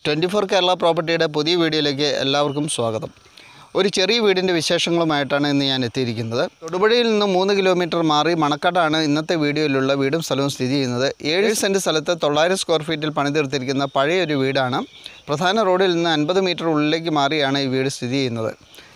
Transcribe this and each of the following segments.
24 കേരള പ്രോപ്പർട്ടിയുടെ പുതിയ വീഡിയോയിലേക്ക് എല്ലാവർക്കും സ്വാഗതം. ഒരു ചെറിയ വീടിൻ്റെ വിശേഷങ്ങളുമായിട്ടാണ് ഇന്ന് ഞാൻ എത്തിയിരിക്കുന്നത്. തൊടുപുഴയിൽ നിന്ന് 3 കിലോമീറ്റർ മാറി മണക്കാടാണ് ഇന്നത്തെ വീഡിയോയിലുള്ള വീടും സ്ഥലവും സ്ഥിതി ചെയ്യുന്നത്. 7 സെൻറ്റ് സ്ഥലത്ത് 900 സ്ക്വയർ ഫീറ്റിൽ പണിതീർത്തിരിക്കുന്ന പഴയൊരു വീടാണ്. പ്രധാന റോഡിൽ നിന്ന് 50 മീറ്റർ ഉള്ളിലേക്ക് മാറിയാണ് ഈ വീട് സ്ഥിതി ചെയ്യുന്നത്.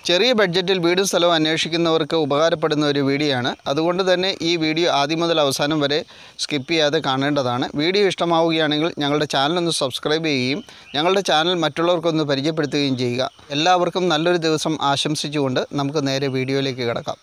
ചെറിയ ബഡ്ജറ്റിൽ വീടും സ്ഥലവും അന്വേഷിക്കുന്നവർക്ക് ഉപകാരപ്പെടുന്ന ഒരു വീഡിയോയാണ്. അതുകൊണ്ട് തന്നെ ഈ വീഡിയോ ആദ്യം മുതൽ അവസാനം വരെ സ്കിപ്പ് ചെയ്യാതെ കാണേണ്ടതാണ്. വീഡിയോ ഇഷ്ടമാവുകയാണെങ്കിൽ ഞങ്ങളുടെ ചാനലൊന്ന് സബ്സ്ക്രൈബ് ചെയ്യുകയും ഞങ്ങളുടെ ചാനൽ മറ്റുള്ളവർക്കൊന്ന് പരിചയപ്പെടുത്തുകയും ചെയ്യുക. എല്ലാവർക്കും നല്ലൊരു ദിവസം ആശംസിച്ചുകൊണ്ട് നമുക്ക് നേരെ വീഡിയോയിലേക്ക് കിടക്കാം.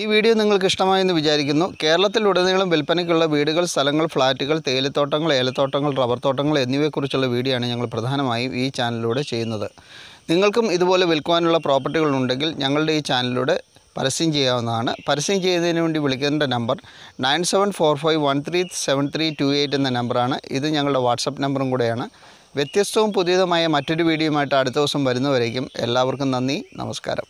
ഈ വീഡിയോ നിങ്ങൾക്ക് ഇഷ്ടമായെന്ന് വിചാരിക്കുന്നു. കേരളത്തിലുടനീളം വിൽപ്പനയ്ക്കുള്ള വീടുകൾ, സ്ഥലങ്ങൾ, ഫ്ലാറ്റുകൾ, തേയിലത്തോട്ടങ്ങൾ, ഏലത്തോട്ടങ്ങൾ, റബ്ബർ തോട്ടങ്ങൾ എന്നിവയെക്കുറിച്ചുള്ള വീഡിയോ ആണ് ഞങ്ങൾ പ്രധാനമായും ഈ ചാനലിലൂടെ ചെയ്യുന്നത്. നിങ്ങൾക്കും ഇതുപോലെ വിൽക്കുവാനുള്ള പ്രോപ്പർട്ടികളുണ്ടെങ്കിൽ ഞങ്ങളുടെ ഈ ചാനലിലൂടെ പരസ്യം ചെയ്യാവുന്നതാണ്. പരസ്യം ചെയ്യുന്നതിന് വേണ്ടി വിളിക്കേണ്ട നമ്പർ 9745137328 എന്ന നമ്പറാണ്. ഇത് ഞങ്ങളുടെ വാട്സപ്പ് നമ്പറും കൂടെയാണ്. വ്യത്യസ്തവും പുതിയതുമായ മറ്റൊരു വീഡിയോയുമായിട്ട് അടുത്ത ദിവസം വരുന്നവരേക്കും എല്ലാവർക്കും നന്ദി, നമസ്കാരം.